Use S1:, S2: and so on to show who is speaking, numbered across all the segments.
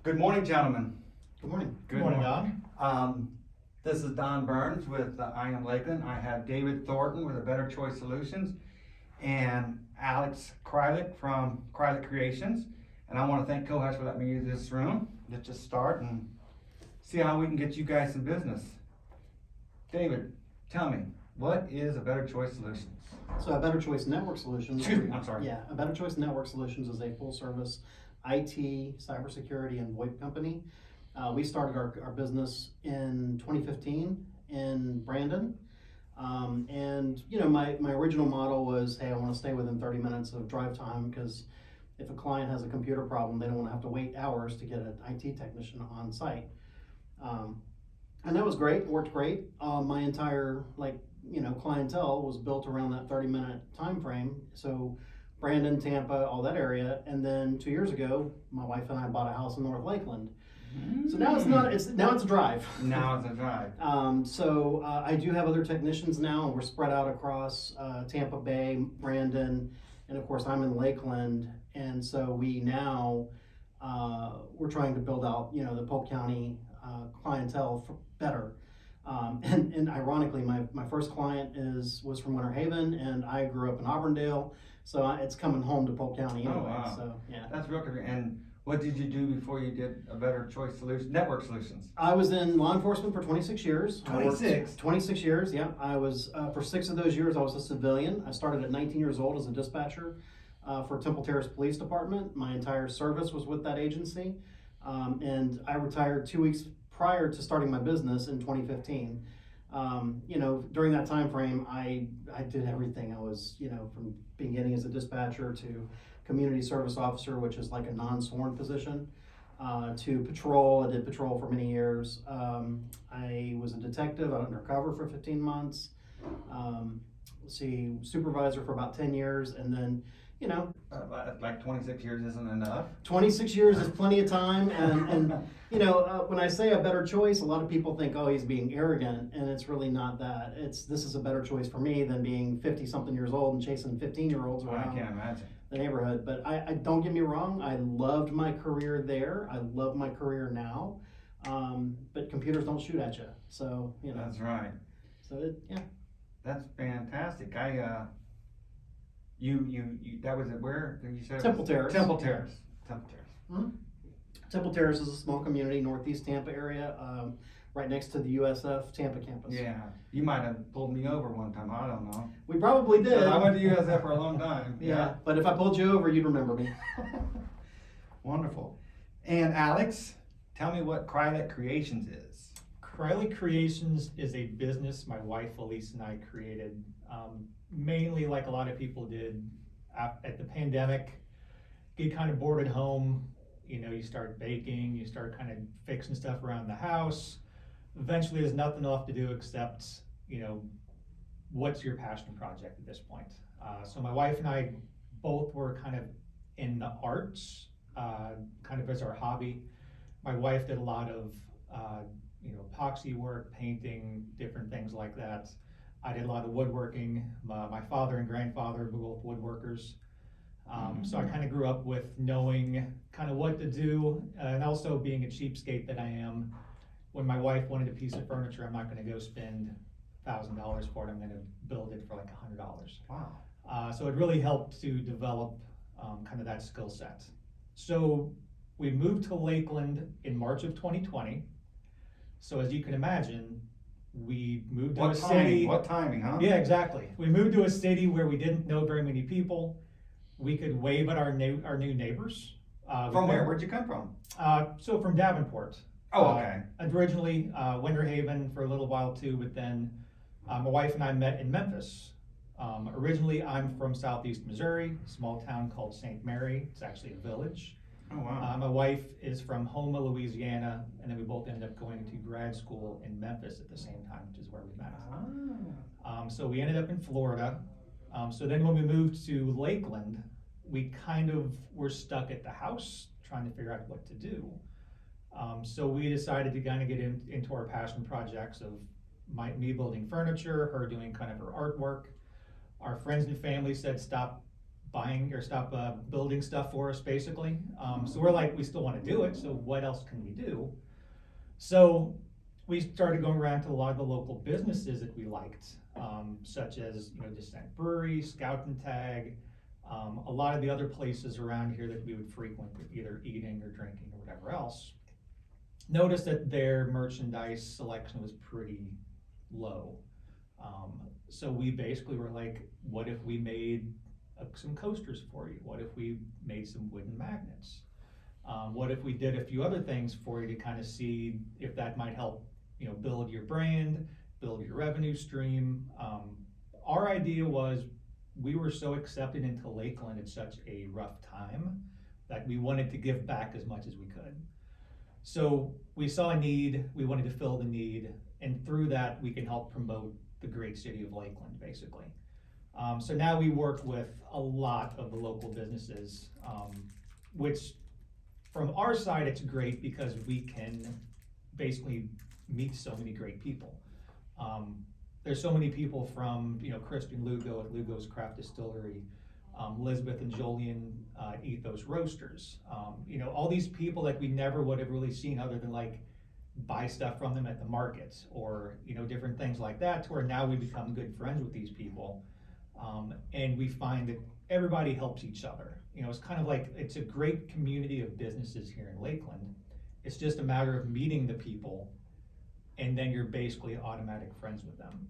S1: Good morning, gentlemen.
S2: Good morning.
S1: Good
S3: Morning, Don.
S1: This is Don Burns with I Am Lakeland. I have David Thorton with a Better Choice Solutions and Alex Crylick from Crylick Creations. And I want to thank Cohash for letting me use this room. Let's just start and see how we can get you guys some business. David, tell me, what is a Better Choice Solutions?
S2: So a Better Choice Network Solutions.
S1: Excuse me, I'm sorry.
S2: Yeah, a Better Choice Network Solutions is a full service IT, cybersecurity, and VoIP company. We started our business in 2015 in Brandon. And you know, my original model was, hey, I want to stay within 30 minutes of drive time, because if a client has a computer problem, they don't want to have to wait hours to get an IT technician on site. And that was great, worked great. My entire clientele was built around that 30-minute time frame. So Brandon, Tampa, all that area. And then 2 years ago, my wife and I bought a house in North Lakeland. So now it's a drive.
S1: Now it's a drive.
S2: So I do have other technicians now, and we're spread out across Tampa Bay, Brandon, and of course I'm in Lakeland. And so we now we're trying to build out the Polk County clientele better. And ironically, my first client was from Winter Haven, and I grew up in Auburndale, so it's coming home to Polk County anyway.
S1: Oh, wow.
S2: So yeah.
S1: That's real good. And what did you do before you did a Better Choice Solutions, Network Solutions?
S2: I was in law enforcement for 26 years.
S1: 26?
S2: 26 years, yeah. I was, for 6 of those years, I was a civilian. I started at 19 years old as a dispatcher for Temple Terrace Police Department. My entire service was with that agency. And I retired 2 weeks prior to starting my business in 2015. During that time frame, I did everything. I was, from beginning as a dispatcher to community service officer, which is like a non-sworn position, to patrol. I did patrol for many years. I was a detective undercover for 15 months. Supervisor for about 10 years, and then,
S1: Like 26 years isn't enough?
S2: 26 years is plenty of time, and when I say a better choice, a lot of people think, oh, he's being arrogant, and it's really not that. This is a better choice for me than being 50-something years old and chasing 15-year-olds around.
S1: I can't imagine.
S2: The neighborhood. But I don't get me wrong, I loved my career there. I love my career now. But computers don't shoot at you, so
S1: That's right.
S2: So
S1: That's fantastic. That was at where you said?
S2: Temple Terrace.
S1: Temple Terrace. Temple Terrace.
S2: Mm-hmm. Temple Terrace is a small community, northeast Tampa area, right next to the USF Tampa campus.
S1: Yeah, you might have pulled me over one time. I don't know.
S2: We probably did.
S1: I went to USF for a long time.
S2: Yeah, but if I pulled you over, you'd remember me.
S1: Wonderful. And Alex, tell me what Crylick Creations is.
S3: Crylick Creations is a business my wife Elise and I created, mainly like a lot of people did at the pandemic. Get kind of bored at home, you start baking, you start kind of fixing stuff around the house. Eventually there's nothing left to do except, what's your passion project at this point? So my wife and I both were kind of in the arts, kind of as our hobby. My wife did a lot of, epoxy work, painting, different things like that. I did a lot of woodworking. My father and grandfather were both woodworkers. So I kind of grew up with knowing kind of what to do, and also being a cheapskate that I am. When my wife wanted a piece of furniture, I'm not going to go spend $1,000 for it. I'm going to build it for like $100.
S1: Wow.
S3: So it really helped to develop kind of that skill set. So we moved to Lakeland in March of 2020. So as you can imagine, we moved to a city.
S1: What timing, huh?
S3: Yeah, exactly. We moved to a city where we didn't know very many people. We could wave at our new neighbors.
S1: From where? Where'd you come from?
S3: So from Davenport.
S1: Oh, okay.
S3: Originally, Winter Haven for a little while too, but then my wife and I met in Memphis. Originally, I'm from Southeast Missouri, a small town called St. Mary. It's actually a village.
S1: Oh, wow.
S3: My wife is from Houma, Louisiana, and then we both ended up going to grad school in Memphis at the same time, which is where we met. So we ended up in Florida. So then when we moved to Lakeland, we kind of were stuck at the house trying to figure out what to do. So we decided to kind of get into our passion projects of me building furniture, her doing kind of her artwork. Our friends and family said, stop buying or stop building stuff for us, basically. So we're like, we still want to do it, so what else can we do? So we started going around to a lot of the local businesses that we liked, such as, Descent Brewery, Scout and Tag, a lot of the other places around here that we would frequent, either eating or drinking or whatever else. Noticed that their merchandise selection was pretty low. So we basically were like, what if we made some coasters for you? What if we made some wooden magnets? What if we did a few other things for you to kind of see if that might help, build your brand, build your revenue stream? Our idea was we were so accepted into Lakeland at such a rough time that we wanted to give back as much as we could. So we saw a need, we wanted to fill the need, and through that we can help promote the great city of Lakeland, basically. So now we work with a lot of the local businesses, which from our side, it's great because we can basically meet so many great people. There's so many people from, Kristen Lugo at Lugo's Craft Distillery, Elizabeth and Jolien Ethos Roasters. All these people that we never would have really seen other than like buy stuff from them at the markets or, different things like that, to where now we become good friends with these people. And we find that everybody helps each other. It's kind of like, it's a great community of businesses here in Lakeland. It's just a matter of meeting the people, and then you're basically automatic friends with them.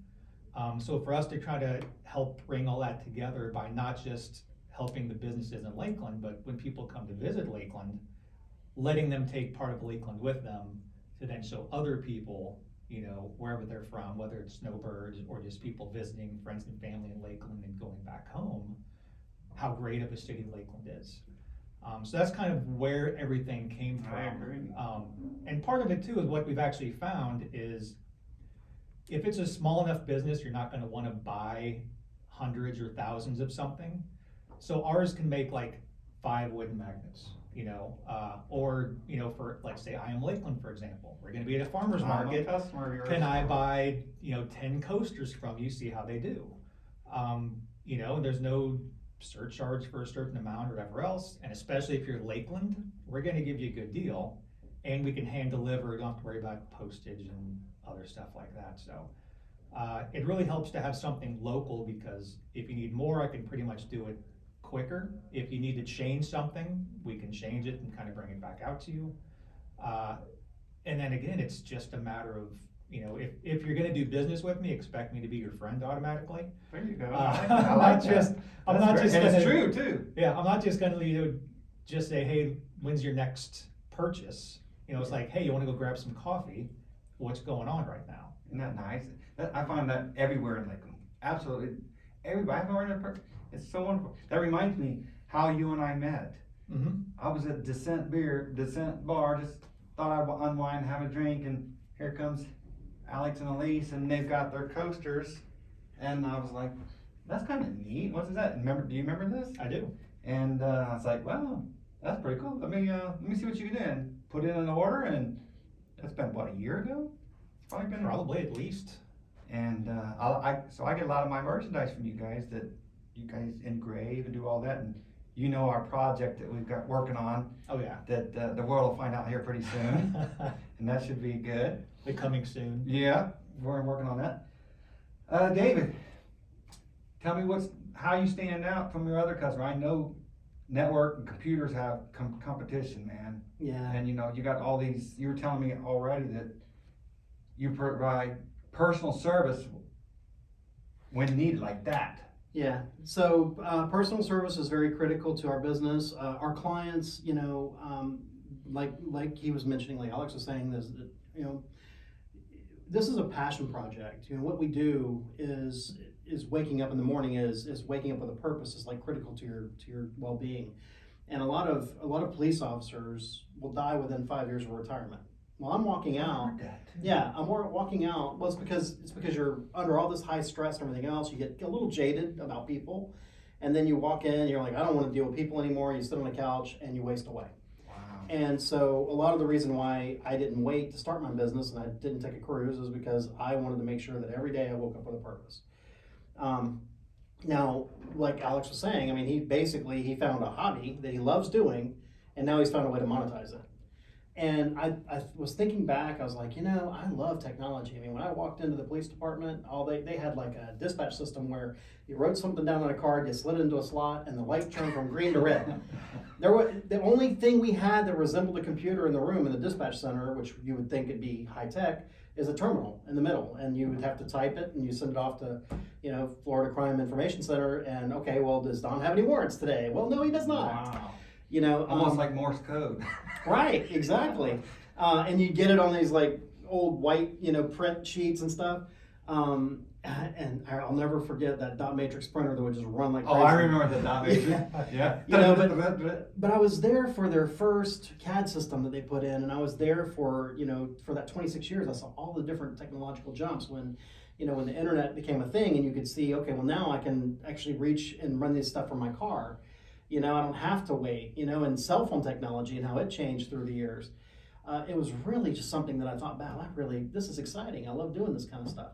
S3: So for us to try to help bring all that together by not just helping the businesses in Lakeland, but when people come to visit Lakeland, letting them take part of Lakeland with them to then show other people, wherever they're from, whether it's snowbirds or just people visiting friends and family in Lakeland and going back home, how great of a city Lakeland is. So that's kind of where everything came from.
S1: I agree.
S3: And part of it too is what we've actually found is if it's a small enough business, you're not gonna wanna buy hundreds or thousands of something. So ours can make like 5 wooden magnets, or, for, like, say, I Am Lakeland, for example. We're gonna be at a farmer's market.
S1: I'm a customer of yours.
S3: Can I buy, 10 coasters from you, see how they do? And there's no surcharge for a certain amount or whatever else. And especially if you're Lakeland, we're gonna give you a good deal, and we can hand deliver, you don't have to worry about postage and other stuff like that. So it really helps to have something local, because if you need more, I can pretty much do it quicker. If you need to change something, we can change it and kind of bring it back out to you. And then again, it's just a matter of, if you're gonna do business with me, expect me to be your friend automatically.
S1: There you go.
S3: I'm not just
S1: and it's
S3: gonna,
S1: true too.
S3: yeah, I'm not just gonna, just say, hey, when's your next purchase? It's like, hey, you wanna go grab some coffee? What's going on right now?
S1: Isn't that nice? I find that everywhere in Lakeland. Absolutely. Everybody, I've already it's so wonderful. That reminds me how you and I met.
S3: Mm-hmm.
S1: I was at Descent Bar, just thought I'd unwind, have a drink, and here comes Alex and Elise, and they've got their coasters, and I was like, that's kind of neat. What's that? Do you remember this?
S3: I do.
S1: And I was like, well, that's pretty cool. Let me see what you can do. And put in an order, and that's been, what, a year ago? It's probably been.
S3: Probably at least.
S1: And so I get a lot of my merchandise from you guys that you guys engrave and do all that. And our project that we've got working on,
S3: Oh yeah.
S1: that the world will find out here pretty soon. And that should be good.
S3: They're coming soon.
S1: Yeah, we're working on that. David, tell me how you stand out from your other customer. I know network and computers have competition, man.
S2: Yeah.
S1: And you got all these, you were telling me already that you provide personal service when needed like that.
S2: Yeah, so personal service is very critical to our business. Our clients, like he was mentioning, like Alex was saying, this is a passion project. What we do is waking up in the morning is waking up with a purpose is like critical to your well-being. And a lot of police officers will die within 5 years of retirement. Well, I'm walking out. Yeah, I'm walking out. Well, it's because you're under all this high stress and everything else. You get a little jaded about people, and then you walk in. And you're like, I don't want to deal with people anymore. You sit on the couch and you waste away.
S1: Wow.
S2: And so a lot of the reason why I didn't wait to start my business and I didn't take a cruise is because I wanted to make sure that every day I woke up with a purpose. Now, like Alex was saying, I mean, he found a hobby that he loves doing, and now he's found a way to monetize it. And I was thinking back, I was like, I love technology. I mean, when I walked into the police department, they had like a dispatch system where you wrote something down on a card, you slid it into a slot, and the light turned from green to red. The only thing we had that resembled a computer in the room in the dispatch center, which you would think would be high tech, is a terminal in the middle, and you would have to type it and you send it off to, Florida Crime Information Center. And okay, well, does Don have any warrants today? Well, no, he does not.
S1: Wow. Almost like Morse code.
S2: Right, exactly. And you get it on these like old white, print sheets and stuff. And I'll never forget that dot matrix printer that would just run like crazy.
S1: Oh, I remember the dot matrix. Yeah.
S2: But I was there for their first CAD system that they put in, and I was there for that 26 years. I saw all the different technological jumps when the internet became a thing, and you could see, okay, well, now I can actually reach and run this stuff from my car. I don't have to wait, and cell phone technology and how it changed through the years. It was really just something that I thought, wow, this is exciting. I love doing this kind of stuff.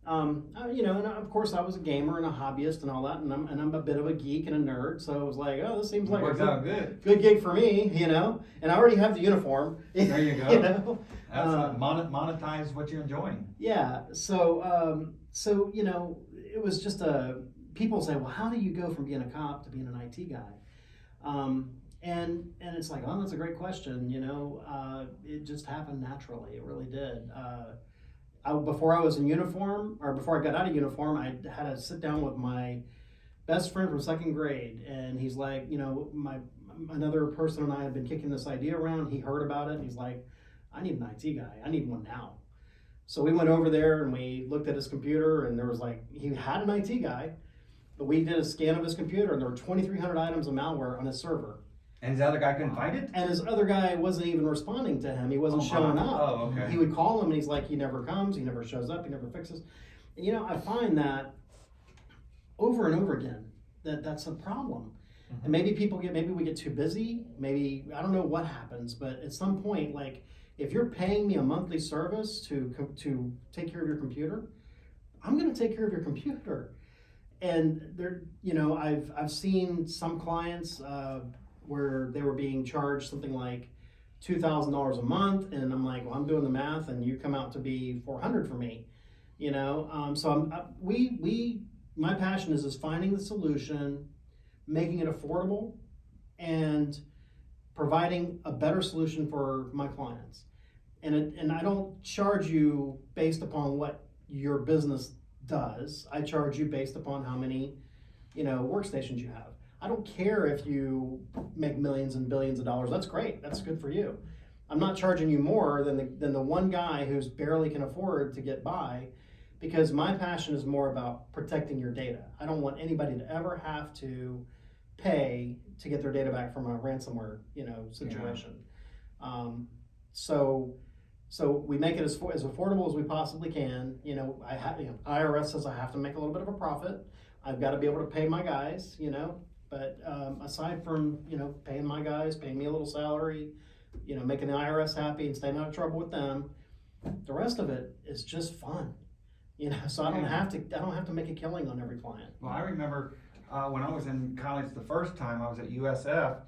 S2: And of course I was a gamer and a hobbyist and all that, and I'm a bit of a geek and a nerd, so I was like, oh, this seems like
S1: works out good
S2: gig for me, and I already have the uniform.
S1: There you go. Monetize what you're enjoying.
S2: Yeah. So it was just people say, well, how do you go from being a cop to being an IT guy? And it's like, oh, that's a great question. It just happened naturally. It really did. Before I was in uniform, or before I got out of uniform, I had to sit down with my best friend from second grade, and he's like, another person and I had been kicking this idea around. He heard about it, and he's like, I need an IT guy. I need one now. So we went over there and we looked at his computer, and there was he had an IT guy, but we did a scan of his computer, and there were 2,300 items of malware on his server.
S1: And his other guy couldn't find it?
S2: And his other guy wasn't even responding to him. He wasn't showing up.
S1: Oh, okay.
S2: He would call him, and he's like, he never comes, he never shows up, he never fixes. And I find that over and over again, that's a problem. Mm-hmm. And maybe we get too busy, maybe, I don't know what happens, but at some point, if you're paying me a monthly service to take care of your computer, I'm gonna take care of your computer. And I've seen some clients, where they were being charged something like $2,000 a month, and I'm like, well, I'm doing the math, and you come out to be $400 for me, So my passion is finding the solution, making it affordable, and providing a better solution for my clients. And I don't charge you based upon what your business does. I charge you based upon how many, workstations you have. I don't care if you make millions and billions of dollars. That's great. That's good for you. I'm not charging you more than the one guy who's barely can afford to get by, because my passion is more about protecting your data. I don't want anybody to ever have to pay to get their data back from a ransomware, situation. Yeah. So we make it as affordable as we possibly can. IRS says I have to make a little bit of a profit. I've got to be able to pay my guys, But aside from, paying my guys, paying me a little salary, making the IRS happy and staying out of trouble with them, the rest of it is just fun. So I don't have to make a killing on every client.
S1: Well, I remember when I was in college the first time, I was at USF,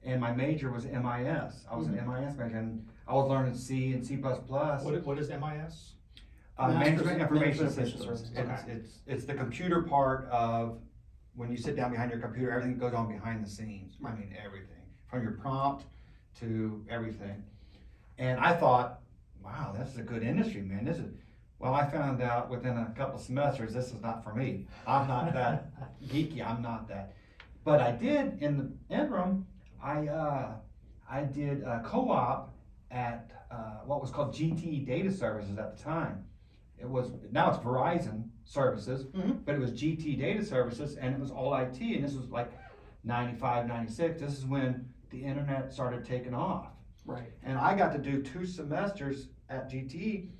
S1: and my major was MIS. I was an MIS major, and I was learning C and C++.
S3: What is MIS?
S1: Management Information Systems.
S2: Systems.
S3: Okay.
S1: It's the computer part of when you sit down behind your computer, everything goes on behind the scenes. I mean, everything from your prompt to everything. And I thought, wow, this is a good industry, man. Well, I found out within a couple of semesters, this is not for me. I'm not that geeky. I'm not that. But I did in the interim. I did a co-op at what was called GT Data Services at the time. Now it's Verizon Services, mm-hmm. But it was GT Data Services, and it was all IT, and this was like 95, 96. This is when the internet started taking off.
S2: Right.
S1: And I got to do 2 semesters at GT,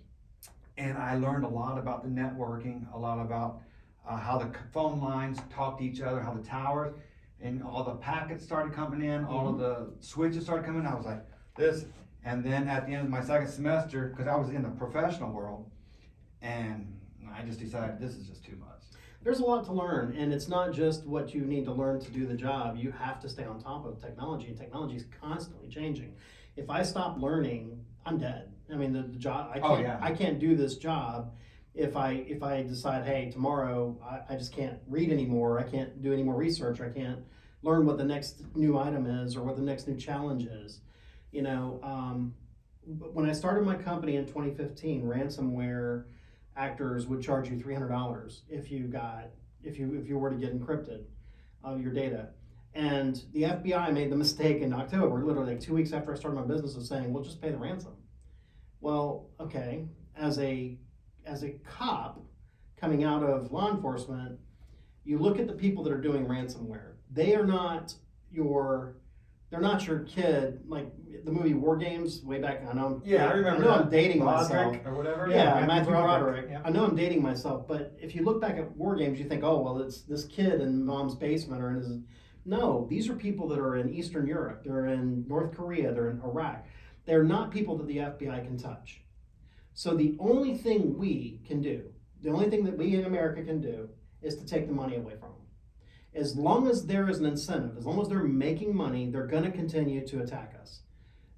S1: and I learned a lot about the networking, a lot about how the phone lines talk to each other, how the towers, and all the packets started coming in, all of the switches started coming in. I was like, this. And then at the end of my second semester, because I was in the professional world, and I just decided this is just too much.
S2: there's a lot to learn, and it's not just what you need to learn to do the job. You have to stay on top of technology, and technology is constantly changing. If I stop learning, I'm dead. I mean, the job, I can't do this job if I decide, hey, tomorrow I just can't read anymore, I can't do any more research, I can't learn what the next new item is or what the next new challenge is. You know, when I started my company in 2015, ransomware actors would charge you $300 if you were to get encrypted your data. And the FBI made the mistake in October, literally like 2 weeks after I started my business, of saying, well, just pay the ransom. Well, okay, as a cop coming out of law enforcement, you look at the people that are doing ransomware. They're not your kid, like the movie War Games way back. I know.
S1: Yeah, I remember.
S2: I'm dating myself.
S1: Or whatever.
S2: Yeah, Matthew Broderick.
S3: Yeah.
S2: I know I'm dating myself, but if you look back at War Games, you think, oh well, it's this kid in mom's basement or in his. No, these are people that are in Eastern Europe. They're in North Korea. They're in Iraq. They're not people that the FBI can touch. So the only thing we can do, the only thing that we in America can do, is to take the money away from them. As long as there is an incentive, as long as they're making money, they're going to continue to attack us,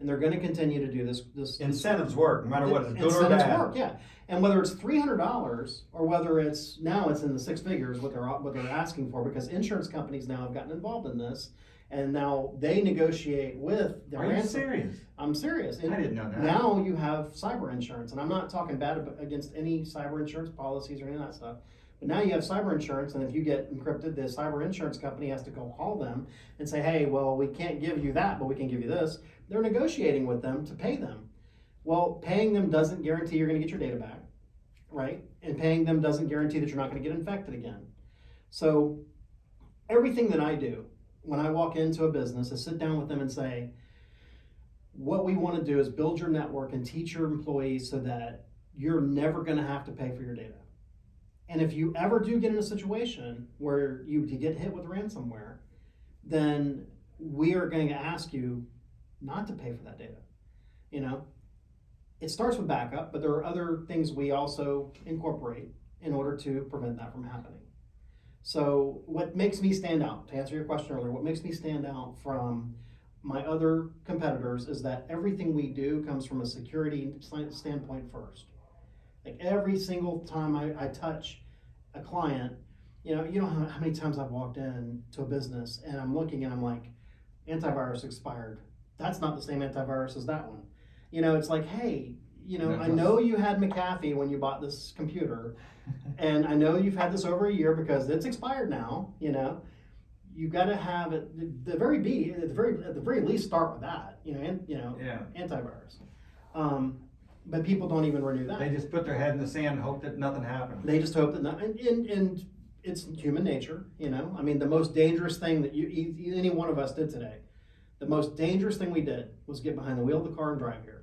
S2: and they're going to continue to do this.
S1: Incentives work, no matter what, it's good or
S2: incentives
S1: bad.
S2: work, yeah. And whether it's $300 or whether it's now it's in the six figures, what they're asking for, because insurance companies now have gotten involved in this, and now they negotiate with the
S1: Are you
S2: ransom.
S1: serious?
S2: I'm serious.
S1: I didn't know that.
S2: Now you have cyber insurance, and I'm not talking bad against any cyber insurance policies or any of that stuff. But now you have cyber insurance, and if you get encrypted, the cyber insurance company has to go call them and say, hey, well, we can't give you that, but we can give you this. They're negotiating with them to pay them. Well, paying them doesn't guarantee you're going to get your data back, right? And paying them doesn't guarantee that you're not going to get infected again. So everything that I do when I walk into a business is sit down with them and say, what we want to do is build your network and teach your employees so that you're never going to have to pay for your data. And if you ever do get in a situation where you get hit with ransomware, then we are going to ask you not to pay for that data. You know, it starts with backup, but there are other things we also incorporate in order to prevent that from happening. So what makes me stand out, to answer your question earlier, what makes me stand out from my other competitors is that everything we do comes from a security standpoint first. Like every single time I touch a client, you know how many times I've walked in to a business and I'm looking and I'm like, antivirus expired. That's not the same antivirus as that one. You know, it's like, hey, you know, I know you had McAfee when you bought this computer, and I know you've had this over a year because it's expired now. You know, you got to have it. At the very least, start with that. Antivirus. But people don't even renew that.
S1: They just put their head in the sand and hope that nothing happens.
S2: They just hope that nothing. And it's human nature. You know, I mean, the most dangerous thing that any one of us did today, the most dangerous thing we did was get behind the wheel of the car and drive here.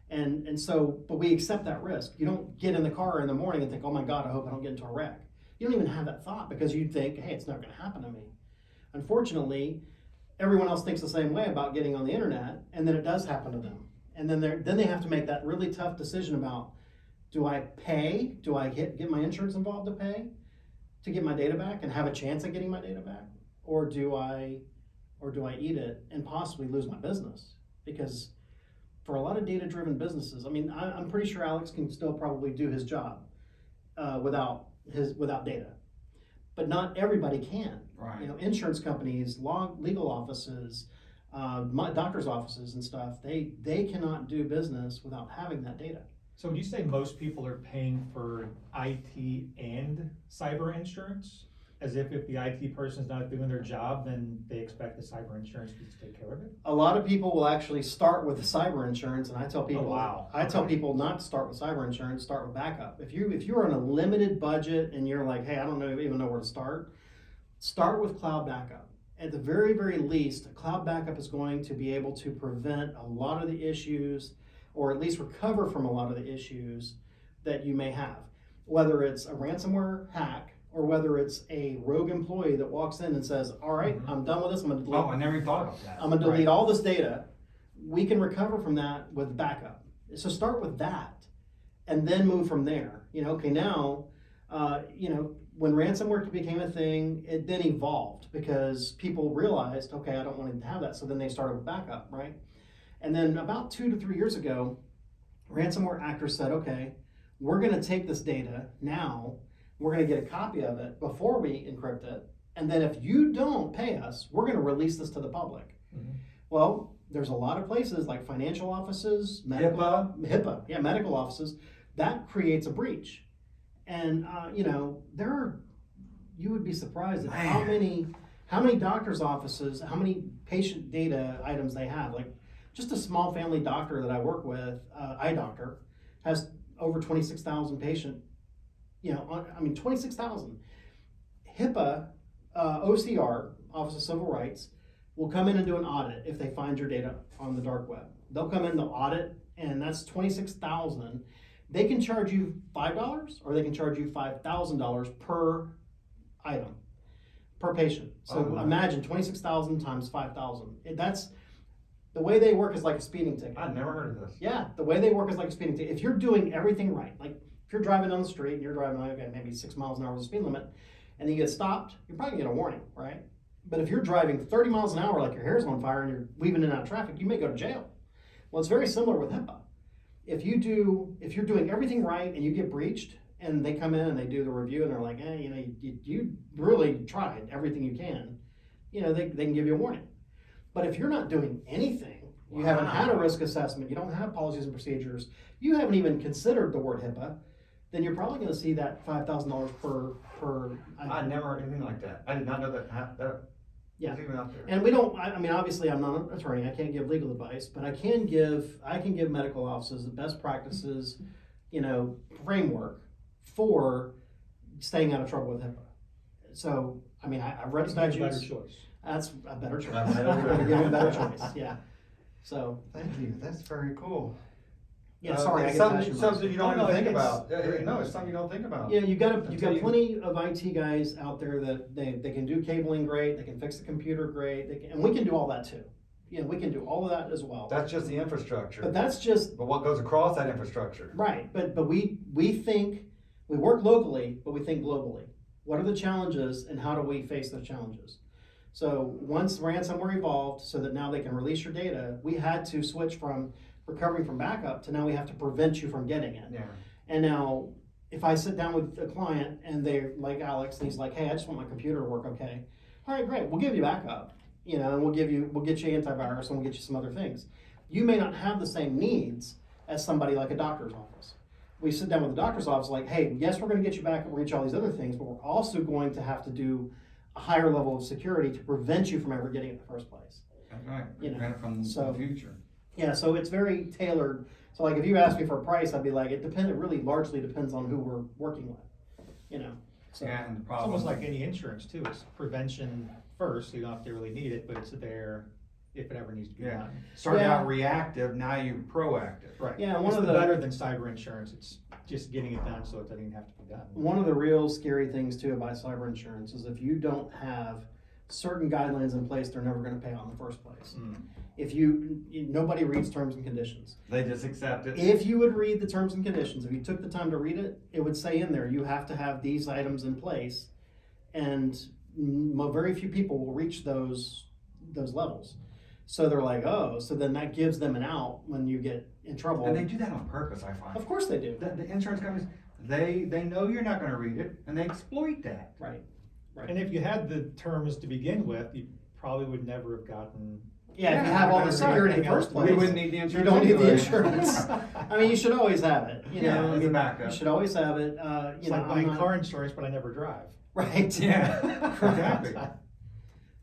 S2: And so, but we accept that risk. You don't get in the car in the morning and think, oh my God, I hope I don't get into a wreck. You don't even have that thought because you think, hey, it's not going to happen to me. Unfortunately, everyone else thinks the same way about getting on the internet, and then it does happen to them. And then they have to make that really tough decision about, do I pay? Do I get my insurance involved to pay to get my data back and have a chance at getting my data back? Or do I eat it and possibly lose my business? Because for a lot of data-driven businesses, I mean, I'm pretty sure Alex can still probably do his job without data, but not everybody can.
S1: Right.
S2: You know, insurance companies, legal offices, doctors' offices, and stuff. They cannot do business without having that data.
S3: So would you say most people are paying for IT and cyber insurance? As if the IT person's not doing their job, then they expect the cyber insurance to take care of it?
S2: A lot of people will actually start with the cyber insurance, and I tell people, tell people not to start with cyber insurance, start with backup. If you're on a limited budget and you're like, hey, I don't even know where to start with cloud backup. At the very, very least, cloud backup is going to be able to prevent a lot of the issues, or at least recover from a lot of the issues that you may have. Whether it's a ransomware hack, or whether it's a rogue employee that walks in and says, all right, I'm done with this, I'm gonna delete.
S1: Oh, I never thought about that.
S2: I'm gonna delete all this data. We can recover from that with backup. So start with that and then move from there. You know, okay, now, when ransomware became a thing, it then evolved because people realized, okay, I don't want to have that. So then they started with backup, right? And then about 2 to 3 years ago, ransomware actors said, okay, we're going to take this data now, we're going to get a copy of it before we encrypt it. And then if you don't pay us, we're going to release this to the public.
S3: Mhm.
S2: Well, there's a lot of places like financial offices, HIPAA, yeah, medical offices, that creates a breach. And, you would be surprised at how many doctor's offices, how many patient data items they have. Like just a small family doctor that I work with, eye doctor, has over 26,000 patient, 26,000. HIPAA, OCR, Office of Civil Rights, will come in and do an audit if they find your data on the dark web. They'll come in, they'll audit, and that's 26,000. They can charge you $5 or they can charge you $5,000 per item, per patient. So imagine 26,000 times 5,000. That's the way they work is like a speeding ticket.
S1: I've never heard of this.
S2: Yeah, the way they work is like a speeding ticket. If you're doing everything right, like if you're driving down the street and you're driving maybe 6 miles an hour is the speed limit, and you get stopped, you're probably gonna get a warning, right? But if you're driving 30 miles an hour like your hair's on fire and you're weaving in and out of traffic, you may go to jail. Well, it's very similar with HIPAA. If you're doing everything right and you get breached, and they come in and they do the review and they're like, you really tried everything you can, they can give you a warning. But if you're not doing anything, you haven't had a risk assessment, you don't have policies and procedures, you haven't even considered the word HIPAA, then you're probably going to see that $5,000 per item.
S1: I never heard anything like that. I did not know that
S2: Yeah.
S1: was even out there.
S2: And we don't, obviously I'm not an attorney, I can't give legal advice, but I can give medical offices the best practices, framework for staying out of trouble with HIPAA. So, I've read statutes.
S3: Better choice.
S2: That's a better choice.
S1: A better choice.
S2: Give them a better choice, yeah. So,
S1: Thank you. That's very cool.
S2: yeah, sorry, I
S1: it's
S2: get
S1: something,
S2: passionate.
S1: something you don't
S3: No,
S1: even think
S3: it's-
S1: about. No, it's something you don't think about.
S2: Yeah, you got
S1: Until you-
S2: plenty of IT guys out there that they can do cabling great, they can fix the computer great, and we can do all that too. We can do all of that as well.
S1: That's just the infrastructure.
S2: But that's just,
S1: But what goes across that infrastructure?
S2: right, but we think, we work locally, but we think globally. What are the challenges and how do we face those challenges? So once ransomware evolved so that now they can release your data, we had to switch from recovering from backup to now we have to prevent you from getting it.
S1: Yeah.
S2: And now if I sit down with a client and they're like Alex and he's like, hey, I just want my computer to work okay. All right, great, we'll give you backup, and we'll get you antivirus and we'll get you some other things. You may not have the same needs as somebody like a doctor's office. We sit down with the doctor's office like, hey, yes, we're gonna get you backup, we're gonna get you all these other things, but we're also going to have to do a higher level of security to prevent you from ever getting it in the first place.
S1: That's right.
S2: You know,
S1: Prevent it from
S2: so-
S1: the future.
S2: Yeah, so it's very tailored. So like if you ask me for a price, I'd be like, it really largely depends on who we're working with, So,
S1: Yeah, and the
S3: It's
S1: problem.
S3: almost like any insurance too, it's prevention first, so you don't have to really need it, but it's there if it ever needs to be
S1: Yeah.
S3: done.
S1: Started
S2: Yeah.
S1: out reactive, now you're proactive.
S3: Right.
S2: Yeah,
S3: It's
S2: one of the-
S3: better than cyber insurance, it's just getting it done so it doesn't even have to be done.
S2: one of the real scary things too about cyber insurance is if you don't have certain guidelines in place, they're never gonna pay out in the first place.
S3: Mm.
S2: If nobody reads terms and conditions.
S1: They just accept it.
S2: If you would read the terms and conditions, if you took the time to read it, it would say in there, you have to have these items in place. And very few people will reach those levels. So they're like, oh, so then that gives them an out when you get in trouble.
S1: And they do that on purpose, I find.
S2: Of course they do.
S1: The insurance companies, they know you're not gonna read it, and they exploit that.
S2: Right.
S3: And if you had the terms to begin with, you probably would never have gotten.
S2: Yeah, if you have all the security in the first place.
S1: We wouldn't need the
S2: You
S1: insurance.
S2: don't need the
S1: anyway.
S2: insurance. You should always have it,
S1: Yeah, as a backup.
S2: You should always have it,
S3: It's like buying car insurance, but I never drive.
S2: Right.
S1: Yeah, exactly.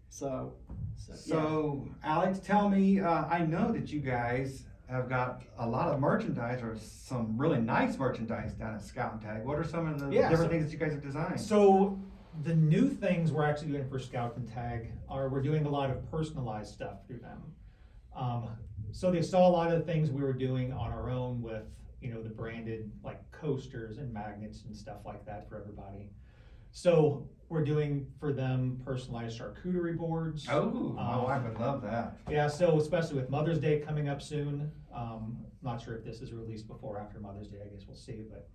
S2: So,
S1: So, Alex, tell me, I know that you guys have got a lot of merchandise, or some really nice merchandise down at Scout and Tag. What are some of the
S3: Yeah,
S1: different
S3: so-
S1: things that you guys have designed?
S3: So the new things we're actually doing for Scout and Tag are we're doing a lot of personalized stuff through them. So they saw a lot of the things we were doing on our own with, the branded like coasters and magnets and stuff like that for everybody. So we're doing for them personalized charcuterie boards.
S1: Oh, my wife would love that.
S3: Yeah, so especially with Mother's Day coming up soon, not sure if this is released before or after Mother's Day, I guess we'll see, but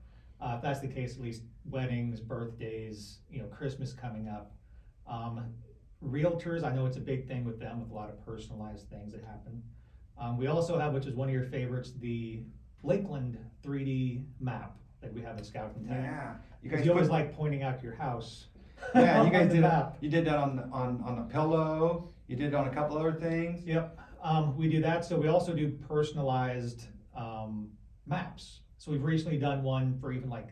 S3: If that's the case, at least weddings, birthdays, Christmas coming up. Realtors, I know it's a big thing with them, with a lot of personalized things that happen. We also have, which is one of your favorites, the Lakeland 3D map that we have at Scout and Tag.
S1: Yeah.
S3: You always like pointing out your house.
S1: Yeah, you
S3: on
S1: guys
S3: the
S1: did
S3: map.
S1: You did that on the pillow. You did it on a couple other things.
S3: Yep, we do that. So we also do personalized maps. So we've recently done one for even like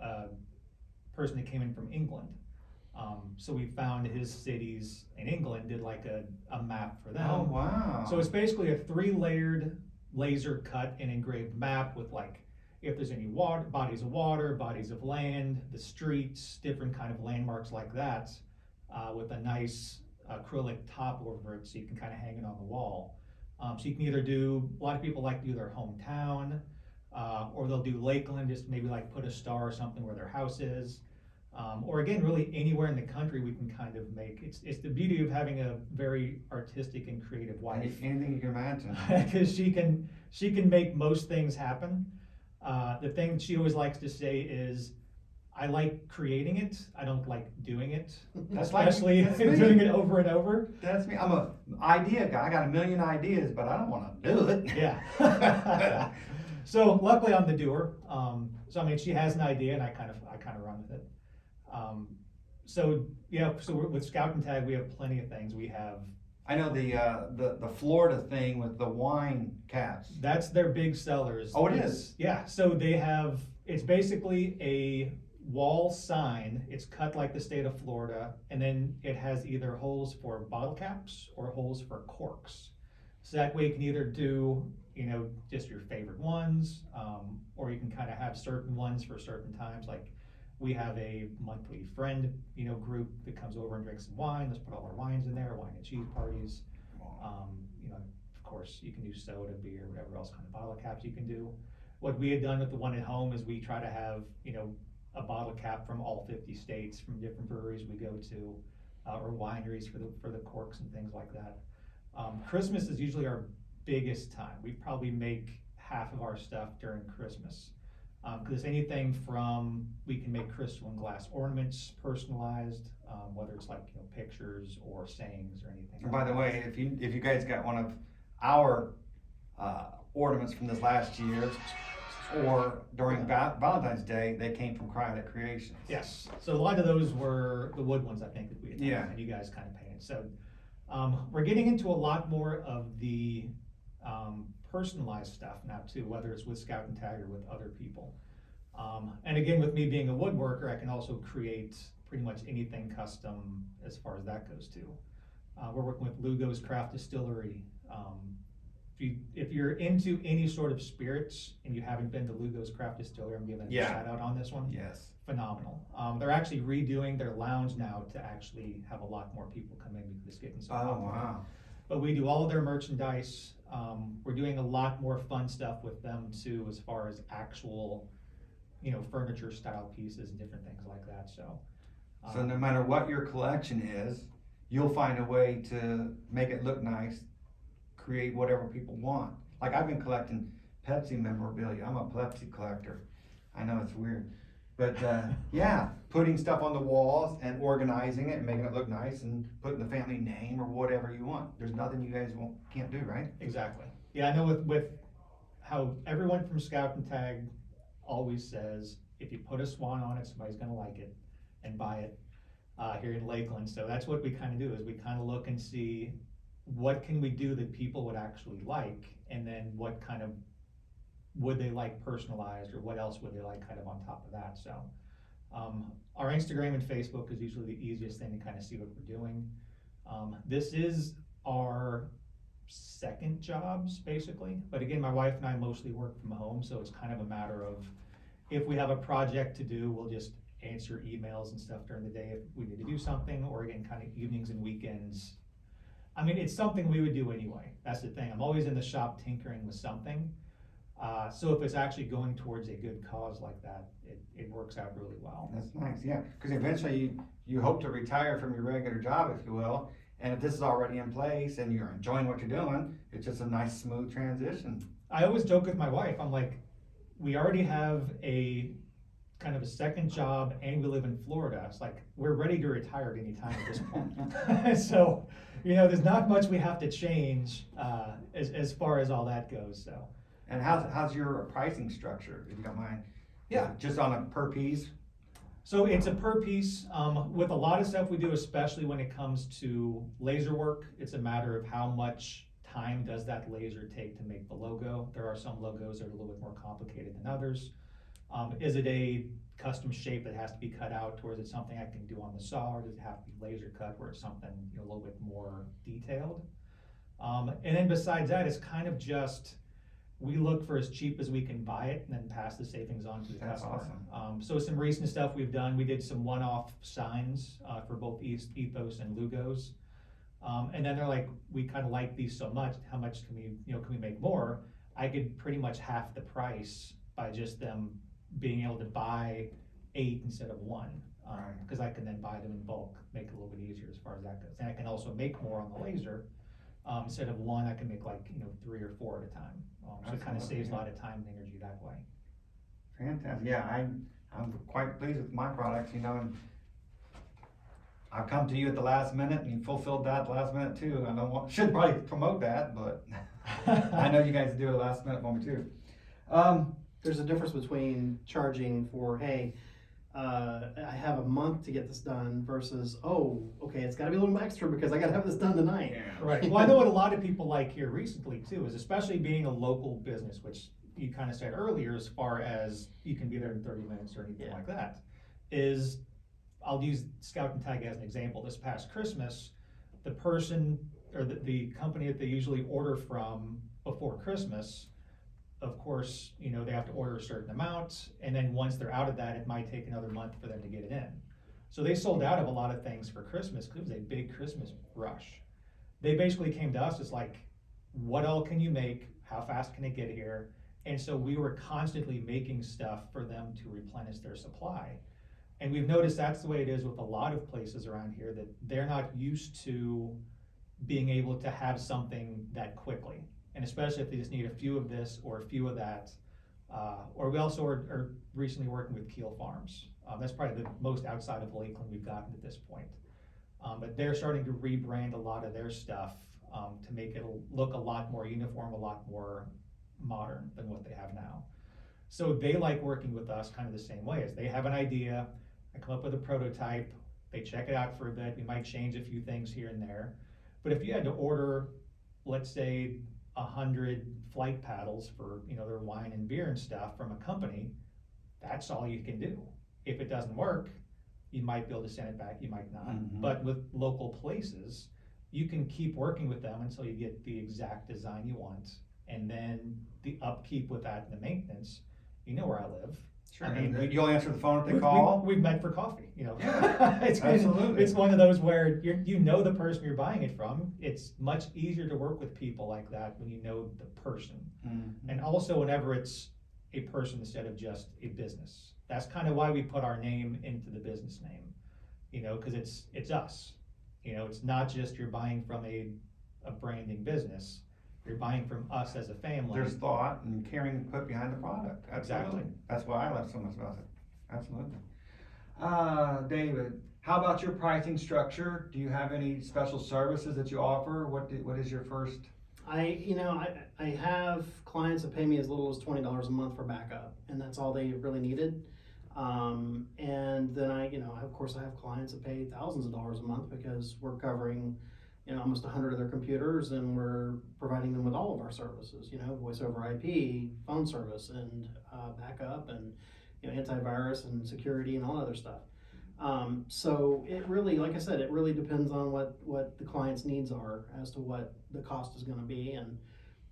S3: a person that came in from England. So we found his cities in England, did like a map for them.
S1: Oh, wow.
S3: So it's basically a 3-layered laser cut and engraved map with like, if there's any water, bodies of land, the streets, different kind of landmarks like that, with a nice acrylic top over it, so you can kind of hang it on the wall. So you can either do, a lot of people like to do their hometown, or they'll do Lakeland, just maybe like put a star or something where their house is. Or again, really anywhere in the country we can kind of make, it's the beauty of having a very artistic and creative wife.
S1: Anything you can imagine.
S3: Because she can make most things happen. The thing she always likes to say is, I like creating it, I don't like doing it.
S1: That's
S3: Especially
S1: that's me.
S3: doing it over and over.
S1: That's me. I'm a idea guy. I got a million ideas, but I don't want to do it.
S3: Yeah. So luckily I'm the doer. So I mean, she has an idea and I kind of run with it. So with Scout and Tag, we have plenty of things. We have,
S1: I know the Florida thing with the wine caps.
S3: that's their big sellers.
S1: Oh, it is?
S3: Yeah, so they have, it's basically a wall sign. It's cut like the state of Florida, and then it has either holes for bottle caps or holes for corks. So that way you can either do, just your favorite ones, or you can kind of have certain ones for certain times. Like we have a monthly friend, group that comes over and drinks some wine. Let's put all our wines in there, wine and cheese parties. Of course, you can do soda, beer, whatever else kind of bottle caps you can do. What we had done with the one at home is we try to have, a bottle cap from all 50 states, from different breweries we go to, or wineries for the corks and things like that. Christmas is usually our biggest time. We probably make half of our stuff during Christmas. Because anything from, we can make crystal and glass ornaments personalized, whether it's like pictures or sayings or anything.
S1: And by the way, if you guys got one of our ornaments from this last year, or during Valentine's Day, they came from Crylick Creations.
S3: Yes, so a lot of those were the wood ones, I think, that we had done,
S1: Yeah.
S3: and you guys kind of painted. So we're getting into a lot more of the personalized stuff now too, whether it's with Scout and Tag or with other people. And again, with me being a woodworker, I can also create pretty much anything custom as far as that goes too. We're working with Lugo's Craft Distillery. If you're into any sort of spirits and you haven't been to Lugo's Craft Distillery, I'm giving a shout out on this one.
S1: Yes.
S3: Phenomenal. They're actually redoing their lounge now to actually have a lot more people come in because it's getting so popular.
S1: Oh, wow.
S3: But we do all of their merchandise. We're doing a lot more fun stuff with them too, as far as actual, furniture style pieces and different things like that.
S1: So no matter what your collection is, you'll find a way to make it look nice, create whatever people want. Like I've been collecting Pepsi memorabilia. I'm a Pepsi collector. I know it's weird. But yeah, putting stuff on the walls and organizing it and making it look nice and putting the family name or whatever you want. There's nothing you guys can't do, right?
S3: Exactly. Yeah, I know with how everyone from Scout and Tag always says, if you put a swan on it, somebody's gonna like it and buy it here in Lakeland. So that's what we kind of do, is we kind of look and see what can we do that people would actually like, and then what kind of would they like personalized, or what else would they like kind of on top of that. So our Instagram and Facebook is usually the easiest thing to kind of see what we're doing. This is our second jobs basically, but again, my wife and I mostly work from home, so it's kind of a matter of, if we have a project to do, we'll just answer emails and stuff during the day if we need to do something, or again, kind of evenings and weekends. I mean, it's something we would do anyway. That's the thing. I'm always in the shop tinkering with something. So if it's actually going towards a good cause like that, it works out really well.
S1: That's nice, yeah. Because eventually you hope to retire from your regular job, if you will. And if this is already in place and you're enjoying what you're doing, it's just a nice, smooth transition.
S3: I always joke with my wife, I'm like, we already have a kind of a second job, and we live in Florida. It's like, we're ready to retire at any time at this point. So, there's not much we have to change, as far as all that goes, so.
S1: And how's your pricing structure, if you don't mind?
S3: Yeah.
S1: Just on a per piece?
S3: So it's a per piece, with a lot of stuff we do, especially when it comes to laser work, it's a matter of how much time does that laser take to make the logo. There are some logos that are a little bit more complicated than others. Is it a custom shape that has to be cut out, or is it something I can do on the saw, or does it have to be laser cut where it's something a little bit more detailed? And then besides that, it's kind of just, we look for as cheap as we can buy it and then pass the savings on to the
S1: That's
S3: customer.
S1: awesome.
S3: So some recent stuff we've done, we did some one-off signs for both Ethos and Lugos. And then they're like, we kind of like these so much, how much can we make more? I could pretty much half the price by just them being able to buy 8 instead of 1. Because I can then buy them in bulk, make it a little bit easier as far as that goes. And I can also make more on the laser. Instead of 1, I can make 3 or 4 at a time. So it kind of saves a lot of time and energy that way.
S1: Fantastic. Yeah, I'm quite pleased with my products, and I've come to you at the last minute and you fulfilled that at the last minute too. I should probably promote that, but I know you guys do it last minute for me too.
S2: There's a difference between charging for, hey, I have a month to get this done versus, oh, okay, it's gotta be a little extra because I gotta have this done tonight.
S3: Right. Well, I know what a lot of people like here recently too, is especially being a local business, which you kind of said earlier, as far as you can be there in 30 minutes or anything like that, is, I'll use Scout and Tag as an example. This past Christmas, the person or the company that they usually order from before Christmas, of course, they have to order a certain amount, and then once they're out of that, it might take another month for them to get it in. So they sold out of a lot of things for Christmas because it was a big Christmas rush. They basically came to us as like, what all can you make? How fast can it get here? And so we were constantly making stuff for them to replenish their supply. And we've noticed that's the way it is with a lot of places around here, that they're not used to being able to have something that quickly. And especially if they just need a few of this or a few of that. Or we also are recently working with Keel Farms. That's probably the most outside of Lakeland we've gotten at this point. But they're starting to rebrand a lot of their stuff to make it look a lot more uniform, a lot more modern than what they have now. So they like working with us kind of the same way. As they have an idea, I come up with a prototype, they check it out for a bit, we might change a few things here and there. But if you had to order, let's say, 100 flight paddles for their wine and beer and stuff from a company, that's all you can do. If it doesn't work, you might be able to send it back, you might not.
S1: Mm-hmm.
S3: But with local places, you can keep working with them until you get the exact design you want. And then the upkeep with that and the maintenance, where I live.
S1: Sure.
S3: I mean,
S1: And you'll answer the phone if they call?
S3: We've met for coffee,
S1: Yeah,
S3: it's
S1: absolutely.
S3: It's one of those where the person you're buying it from. It's much easier to work with people like that when you know the person.
S1: Mm-hmm.
S3: And also whenever it's a person instead of just a business. That's kind of why we put our name into the business name, because it's us. It's not just you're buying from a branding business. You're buying from us as a family.
S1: There's thought and caring put behind the product. Absolutely.
S3: Exactly.
S1: That's why I love so much about it. Absolutely. David, how about your pricing structure? Do you have any special services that you offer? What is your first?
S2: I have clients that pay me as little as $20 a month for backup, and that's all they really needed. And then I of course I have clients that pay thousands of dollars a month because we're covering almost 100 of their computers, and we're providing them with all of our services, voice over IP, phone service, and backup, and antivirus and security and all other stuff. So it really, like I said, it really depends on what the client's needs are as to what the cost is going to be. And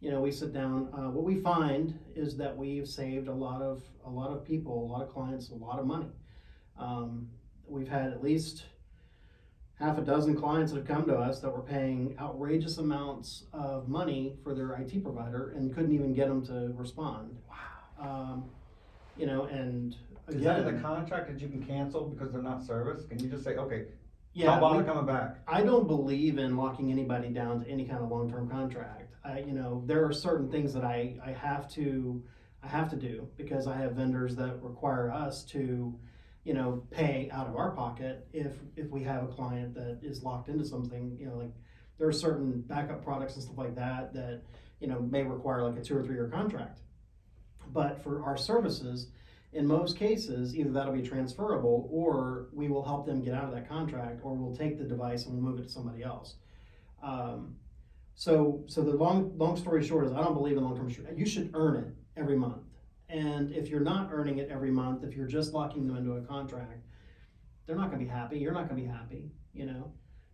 S2: we sit down. What we find is that we've saved a lot of people, a lot of clients, a lot of money. We've had at least half a dozen clients that have come to us that were paying outrageous amounts of money for their IT provider and couldn't even get them to respond.
S1: Wow.
S2: And
S1: Is that in the contract that you can cancel because they're not serviced? Can you just say, okay,
S2: yeah,
S1: don't bother coming back?
S2: I don't believe in locking anybody down to any kind of long-term contract. There are certain things that I have to I have to do because I have vendors that require us to, pay out of our pocket if we have a client that is locked into something, like there are certain backup products and stuff like that that, may require like a 2 or 3 year contract. But for our services, in most cases, either that'll be transferable or we will help them get out of that contract, or we'll take the device and we'll move it to somebody else. So the long story short is I don't believe in long-term. You should earn it every month. And if you're not earning it every month, if you're just locking them into a contract, they're not going to be happy. You're not going to be happy,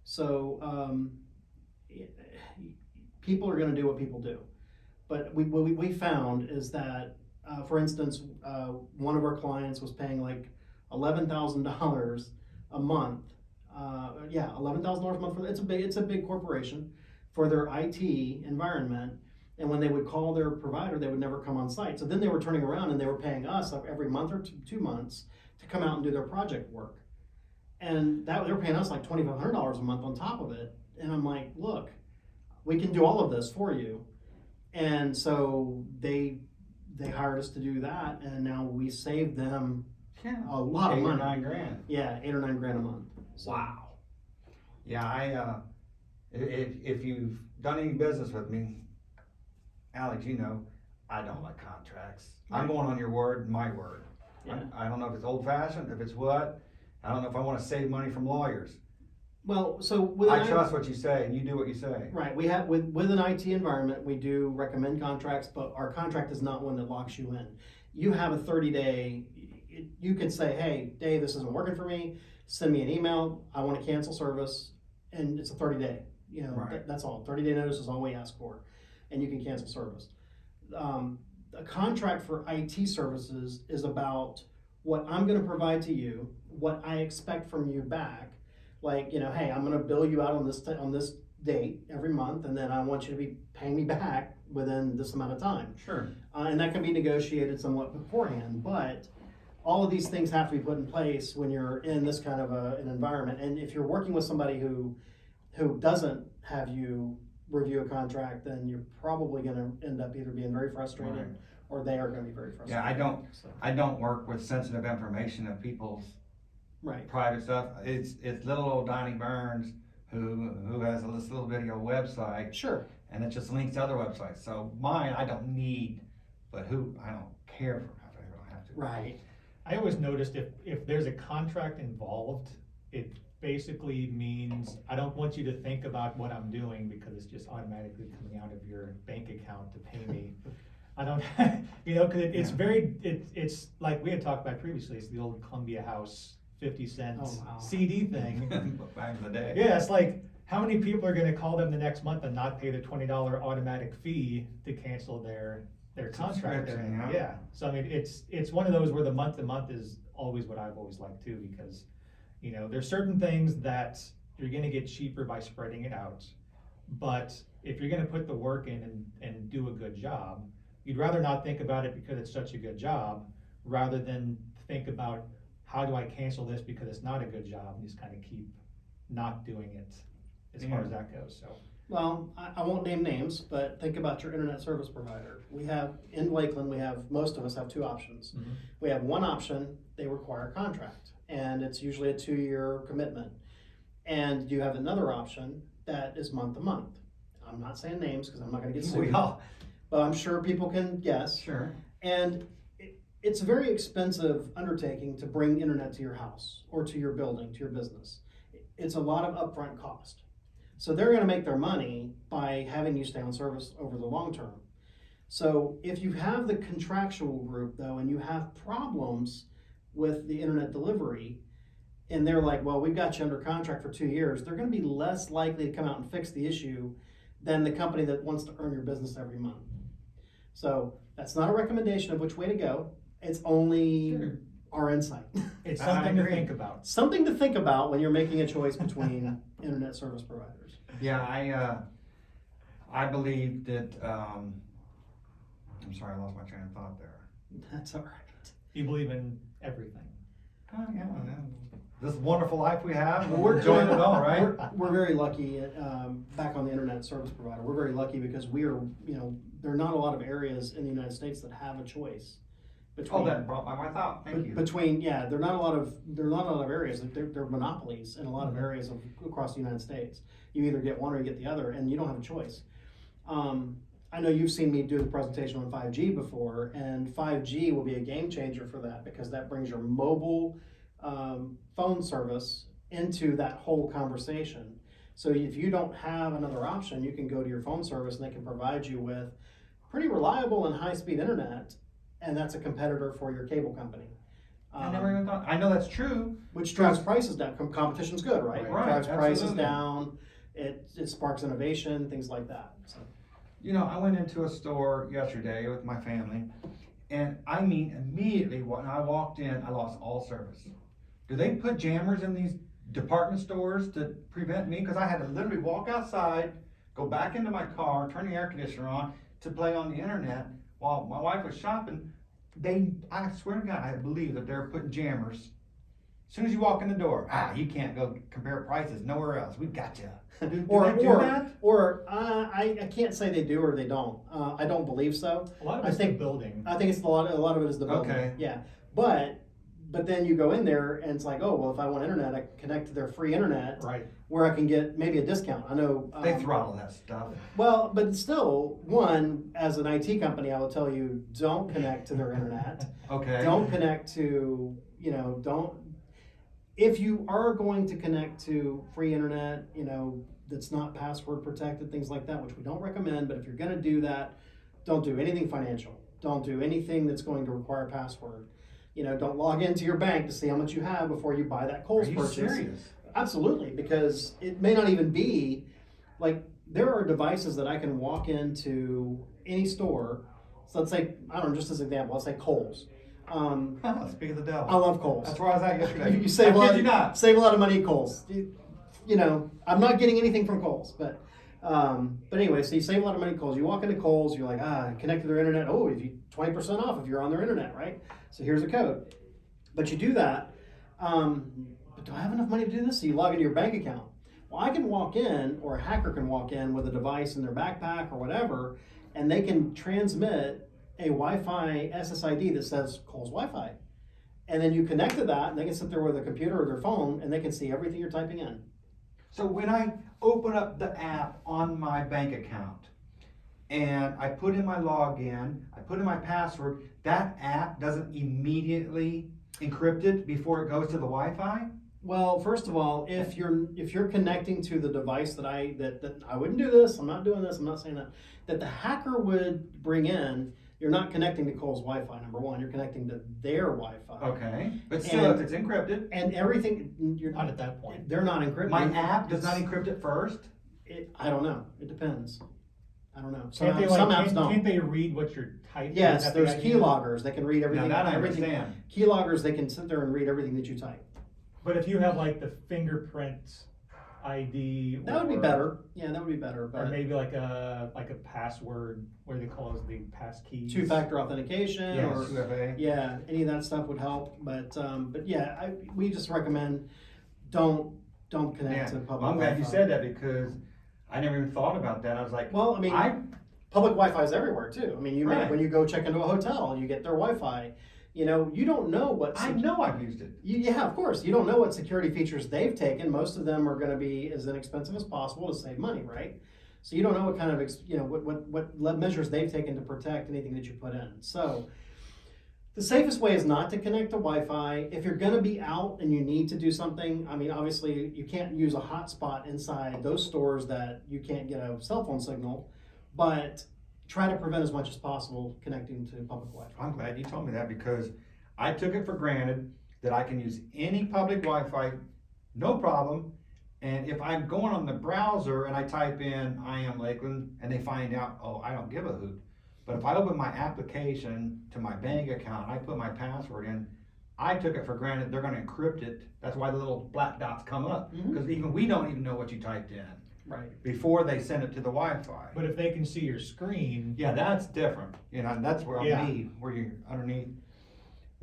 S2: So people are going to do what people do. But what we found is that, for instance, one of our clients was paying like $11,000 a month. $11,000 a month for it's a big corporation for their IT environment. And when they would call their provider, they would never come on site. So then they were turning around and they were paying us every month or 2 months to come out and do their project work. And they were paying us like $2,500 a month on top of it. And I'm like, look, we can do all of this for you. And so they hired us to do that, and now we saved them a lot of money.
S1: 8 or 9 grand.
S2: Yeah, 8 or 9 grand a month. So.
S1: Wow. Yeah, if you've done any business with me, Alex, I don't like contracts. I'm going on your word, my word.
S2: Yeah.
S1: I don't know if it's old fashioned, if it's what. I don't know if I want to save money from lawyers.
S2: Well, so
S1: I trust what you say, and you do what you say.
S2: Right. We have with an IT environment, we do recommend contracts, but our contract is not one that locks you in. You have a 30-day. You can say, "Hey, Dave, this isn't working for me. Send me an email. I want to cancel service," and it's a 30-day.
S1: Right.
S2: That's all. 30-day notice is all we ask for, and you can cancel service. A contract for IT services is about what I'm going to provide to you, what I expect from you back. Like, hey, I'm going to bill you out on this date every month, and then I want you to be paying me back within this amount of time.
S1: Sure.
S2: And that can be negotiated somewhat beforehand, but all of these things have to be put in place when you're in this kind of an environment. And if you're working with somebody who doesn't have you review a contract, then you're probably going to end up either being very frustrated,
S1: Right.
S2: or they are going to be very frustrated.
S1: Yeah,
S2: So,
S1: I don't work with sensitive information of people's
S2: right.
S1: private stuff. It's little old Donnie Burns who has this little video website,
S2: Sure.
S1: and it just links to other websites. So mine, I don't need, but I don't care for. I don't have to.
S2: Right.
S3: I always noticed if there's a contract involved, it basically means I don't want you to think about what I'm doing because it's just automatically coming out of your bank account to pay me. I don't, because it's it's like we had talked about previously, it's the old Columbia House 50-cent CD thing.
S1: Back in the day.
S3: Yeah, it's like, how many people are gonna call them the next month and not pay the $20 automatic fee to cancel their contract?
S1: Subscription,
S3: Yeah, so I mean, it's one of those where the month to month is always what I've always liked too, because, there's certain things that you're gonna get cheaper by spreading it out. But if you're gonna put the work in and do a good job, you'd rather not think about it because it's such a good job, rather than think about, how do I cancel this because it's not a good job, and just kind of keep not doing it as far as that goes, so.
S2: Well, I won't name names, but think about your internet service provider. We have, in Lakeland, most of us have 2 options.
S3: Mhm.
S2: We have one option, they require a contract, and it's usually a 2-year commitment. And you have another option that is month to month. I'm not saying names because I'm not gonna get sued, but I'm sure people can guess.
S1: Sure.
S2: And it's a very expensive undertaking to bring internet to your house or to your building, to your business. It's a lot of upfront cost. So they're gonna make their money by having you stay on service over the long term. So if you have the contractual group though, and you have problems with the internet delivery, and they're like, well, we've got you under contract for 2 years, they're gonna be less likely to come out and fix the issue than the company that wants to earn your business every month. So that's not a recommendation of which way to go. It's only our insight.
S3: It's
S1: I
S3: something to
S1: agree.
S3: think about.
S2: Something to think about when you're making a choice between internet service providers.
S1: Yeah, I believe that, I'm sorry, I lost my train of thought there.
S2: That's all right.
S3: You believe in everything.
S1: Oh, yeah, this wonderful life we have,
S2: Well,
S1: we're enjoying it all, right?
S2: We're very lucky, back on the internet service provider, we're very lucky because we are, there are not a lot of areas in the United States that have a choice.
S1: Oh, that brought my thought, thank you.
S2: Between, yeah, there are not a lot of areas, they're monopolies in a lot of areas across the United States. You either get one or you get the other, and you don't have a choice. I know you've seen me do the presentation on 5G before, and 5G will be a game changer for that because that brings your mobile phone service into that whole conversation. So if you don't have another option, you can go to your phone service and they can provide you with pretty reliable and high-speed internet, and that's a competitor for your cable company.
S1: I never even thought, I know that's true.
S2: Which drives prices down. Competition's good, right?
S1: Right,
S2: Drives prices
S1: absolutely.
S2: down, it sparks innovation, things like that, so.
S1: I went into a store yesterday with my family, and I mean, immediately when I walked in, I lost all service. Do they put jammers in these department stores to prevent me? Because I had to literally walk outside, go back into my car, turn the air conditioner on to play on the internet while my wife was shopping. I swear to God, I believe that they're putting jammers. As soon as you walk in the door, you can't go compare prices nowhere else. We got you. Do they do that?
S2: I can't say they do or they don't. I don't believe so.
S3: A lot of
S2: I
S3: it's
S2: think
S3: the building.
S2: I think it's a lot of it is the building.
S1: Okay.
S2: Yeah, but then you go in there and it's like, oh well, if I want internet, I can connect to their free internet,
S3: Right.
S2: where I can get maybe a discount. I know
S1: They throttle that stuff.
S2: Well, but still, as an IT company, I will tell you, don't connect to their internet.
S1: Okay.
S2: Don't connect to, if you are going to connect to free internet, that's not password protected, things like that, which we don't recommend, but if you're gonna do that, don't do anything financial. Don't do anything that's going to require a password. Don't log into your bank to see how much you have before you buy that Kohl's
S1: Are you
S2: purchase.
S1: serious?
S2: Absolutely, because it may not even be, like, there are devices that I can walk into any store. So let's say, I don't know, just as an example, let's say Kohl's.
S1: Speak of the devil.
S2: I love Kohl's.
S1: That's where I was at yesterday.
S2: You save a
S1: I
S2: lot.
S1: kid you not.
S2: Save a lot of money at Kohl's. I'm not getting anything from Kohl's, but anyway, so you save a lot of money at Kohl's. You walk into Kohl's, you're like, connect to their internet. Oh, if you 20% off if you're on their internet, right? So here's a code. But you do that. But do I have enough money to do this? So you log into your bank account. Well, I can walk in, or a hacker can walk in with a device in their backpack or whatever, and they can transmit a Wi-Fi SSID that says Kohl's Wi-Fi. And then you connect to that, and they can sit there with a computer or their phone, and they can see everything you're typing in.
S1: So when I open up the app on my bank account and I put in my login, I put in my password, that app doesn't immediately encrypt it before it goes to the Wi-Fi?
S2: Well, first of all, if you're connecting to the device that I wouldn't do this, I'm not doing this, I'm not saying that the hacker would bring in, you're not connecting to Kohl's Wi-Fi, number one, you're connecting to their Wi-Fi.
S1: Okay, but still,
S2: And-
S1: if it's encrypted,
S2: And everything,
S3: Not at that point.
S2: they're not encrypted.
S1: my app does not encrypt it first?
S2: I don't know, it depends. I don't know.
S3: Can't they,
S2: Some apps don't.
S3: Can't they read what you're typing?
S2: Yes,
S3: Is that the
S2: there's
S3: idea?
S2: keyloggers, they can read
S1: Now
S2: everything.
S1: that I
S2: everything.
S1: understand.
S2: Keyloggers, they can sit there and read everything that you type.
S3: But if you have like the fingerprint ID.
S2: That would be
S3: or-
S2: better, yeah, that would be better,
S3: Or
S2: but
S3: maybe like a password, what do they call it, the pass keys?
S2: two-factor authentication
S1: Yes,
S2: or.
S1: 2FA.
S2: Yeah, any of that stuff would help, but yeah, we just recommend don't connect
S1: Yeah,
S2: to public
S1: well, I'm glad you
S2: Wi-Fi.
S1: said that because I never even thought about that. I was like,
S2: Well, I mean, public Wi-Fi is everywhere too. I mean,
S1: Right.
S2: when you go check into a hotel, you get their Wi-Fi. You don't know what.
S1: I know I've used it.
S2: Yeah, of course. You don't know what security features they've taken. Most of them are going to be as inexpensive as possible to save money, right? So you don't know what kind of what measures they've taken to protect anything that you put in. So the safest way is not to connect to Wi-Fi. If you're going to be out and you need to do something, I mean, obviously you can't use a hotspot inside those stores that you can't get a cell phone signal, but try to prevent as much as possible connecting to public Wi-Fi.
S1: I'm glad you told me that because I took it for granted that I can use any public Wi-Fi, no problem. And if I'm going on the browser and I type in I Am Lakeland and they find out, oh, I don't give a hoot. But if I open my application to my bank account, I put my password in, I took it for granted they're going to encrypt it. That's why the little black dots come up.
S2: Mhm.
S1: Because even we don't even know what you typed in
S2: Right.
S1: before they send it to the Wi-Fi.
S3: But if they can see your screen.
S1: Yeah, that's different. And that's where
S3: Yeah.
S1: where you're underneath.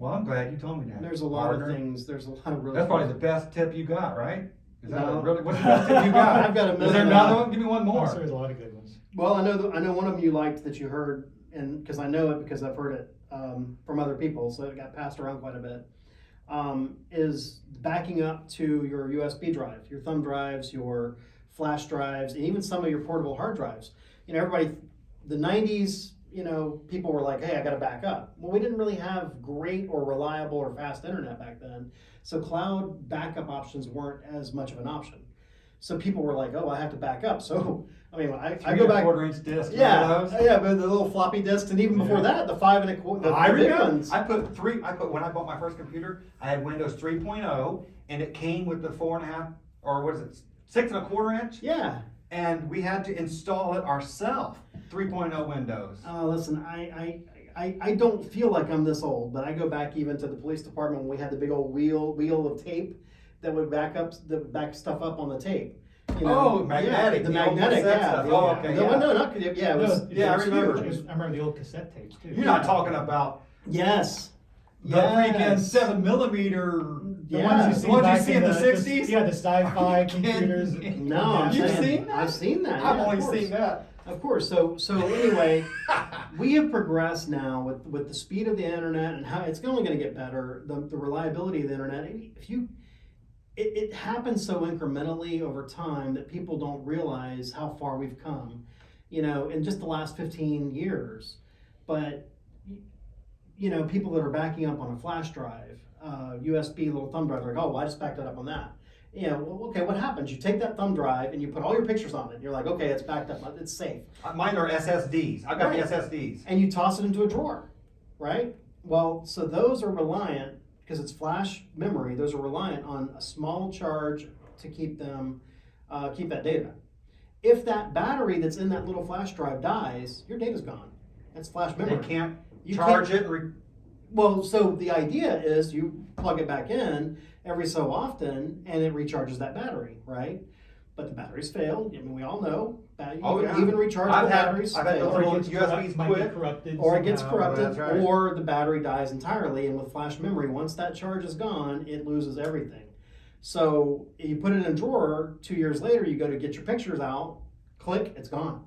S1: Well, I'm glad you told me that.
S2: There's a lot of
S1: partner.
S2: things, there's a lot of really.
S1: That's probably the best tip you got, right? Is that
S2: No.
S1: really, what's the best tip you got?
S2: I've got a
S1: Is there
S2: million.
S1: another one? Give me one
S3: Oh,
S1: more.
S3: so there's a lot of good ones.
S2: Well, I know one of them you liked that you heard, and because I know it because I've heard it from other people, so it got passed around quite a bit. Is backing up to your USB drive, your thumb drives, your flash drives, and even some of your portable hard drives. You know, everybody, the 90s, you know, people were like, hey, I got to back up. Well, we didn't really have great or reliable or fast internet back then, so cloud backup options weren't as much of an option. So people were like, oh, I have to back up. So, I mean, I go back.
S1: 3.25-inch disc.
S2: Yeah,
S1: remember those?
S2: yeah, but the little floppy disks, and even before
S1: Yeah.
S2: that, the 5 1/4. The
S1: I
S2: big
S1: remember.
S2: ones.
S1: When I bought my first computer, I had Windows 3.0, and it came with the 4.5, or what is it, 6 1/4 inch?
S2: Yeah.
S1: And we had to install it ourselves. 3.0 Windows.
S2: Listen, I don't feel like I'm this old, but I go back even to the police department when we had the big old wheel of tape that would back stuff up on the tape. You know?
S1: Oh, magnetic,
S2: Yeah, the
S1: the old
S2: magnetic,
S1: cassette
S2: yeah.
S1: stuff.
S2: the
S1: Oh,
S2: old-
S1: okay,
S2: no,
S1: yeah.
S2: no, not yeah. It was,
S1: Yeah, I
S2: it was
S1: remember.
S2: huge.
S3: I remember the old cassette tapes too.
S1: You're not talking about
S2: Yes.
S1: the freaking
S2: Yes.
S1: 7mm.
S3: The
S2: Yeah.
S3: ones you
S1: The
S3: see,
S1: ones you
S3: back
S1: see in the 60s?
S3: Yeah, the sci-fi
S1: Are you kidding
S3: computers.
S1: me?
S2: No, I'm
S1: You've
S2: saying-
S1: seen that?
S2: I've seen that.
S1: I've
S2: yeah,
S1: only
S2: of course.
S1: seen that.
S2: Of course. So anyway, we have progressed now with the speed of the internet and how it's only going to get better. The reliability of the internet. It happens so incrementally over time that people don't realize how far we've come, you know, in just the last 15 years. But you know, people that are backing up on a flash drive, USB little thumb drive, they're like, oh, well, I just backed it up on that. You know, well, okay, what happens? You take that thumb drive and you put all your pictures on it. And you're like, okay, it's backed up, it's safe.
S1: Mine are SSDs. I've got
S2: Right.
S1: the SSDs.
S2: And you toss it into a drawer, right? Well, so those are reliant, because it's flash memory, those are reliant on a small charge to keep them, keep that data. If that battery that's in that little flash drive dies, your data's gone. That's flash
S1: They
S2: memory.
S1: can't
S2: You
S1: charge
S2: can't-
S1: it.
S2: Well, so the idea is you plug it back in every so often and it recharges that battery, right? But the batteries fail. I mean, we all know.
S1: Oh, yeah.
S2: Even rechargeable
S1: I've had
S2: batteries
S1: the
S2: fail.
S3: Or it
S1: freaking
S3: gets
S1: USBs
S3: might be
S1: quit.
S3: corrupted.
S2: Or it gets
S3: somehow.
S2: corrupted,
S1: that's right.
S2: or the battery dies entirely. And with flash memory, once that charge is gone, it loses everything. So you put it in a drawer. 2 years later, you go to get your pictures out. Click, it's gone.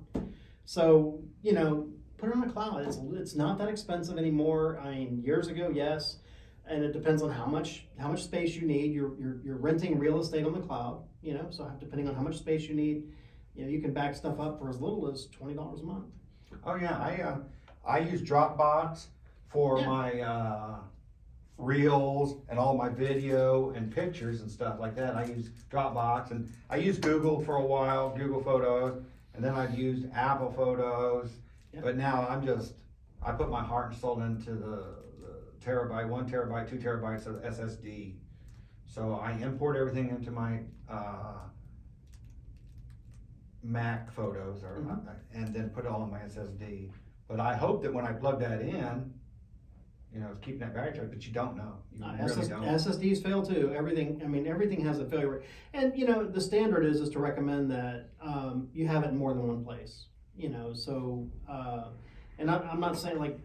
S2: So you know, put it on a cloud. It's not that expensive anymore. I mean, years ago, yes, and it depends on how much space you need. You're renting real estate on the cloud. You know, so depending on how much space you need, you know, you can back stuff up for as little as $20 a month.
S1: Oh yeah, I use Dropbox for
S2: Yeah.
S1: my reels and all my video and pictures and stuff like that. I use Dropbox, and I used Google for a while, Google Photos, and then I've used Apple Photos.
S2: Yeah.
S1: But now I put my heart and soul into the terabyte, 1 terabyte, 2 terabytes of SSD. So I import everything into my Mac photos, and then put it all on my SSD. But I hope that when I plug that in, you know, it's keeping that battery charged, but you don't know. You really don't.
S2: SSDs fail too. Everything has a failure rate. And you know, the standard is to recommend that you have it in more than one place. You know, so and I'm not saying like,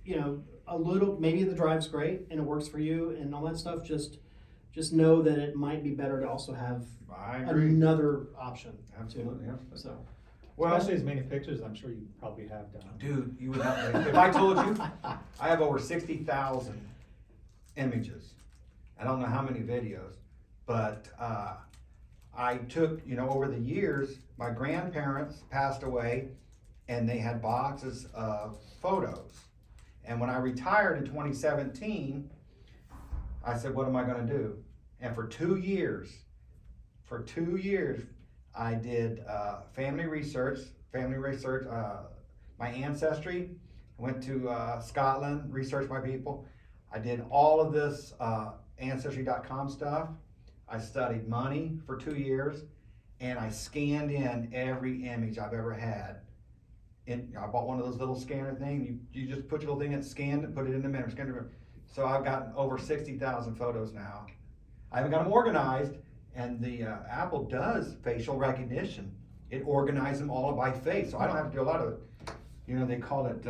S2: you know, a little, maybe the drive's great and it works for you and all that stuff. Just know that it might be better to also have
S1: I agree.
S2: another option.
S1: Absolutely, yeah.
S2: So
S1: Well,
S3: Especially as many pictures I'm sure you probably have done.
S1: dude, you would not. If I told you, I have over 60,000 images. I don't know how many videos, but I took, you know, over the years, my grandparents passed away, and they had boxes of photos. And when I retired in 2017, I said, what am I going to do? And for 2 years, I did family research, my ancestry. I went to Scotland, researched my people. I did all of this Ancestry.com stuff. I studied money for 2 years, and I scanned in every image I've ever had. I bought one of those little scanner things. You just put your little thing in, scanned it, put it in the memory, scanned it. So I've got over 60,000 photos now. I haven't got them organized, and the Apple does facial recognition. It organizes them all by face, so I don't have to do a lot of, you know, they call it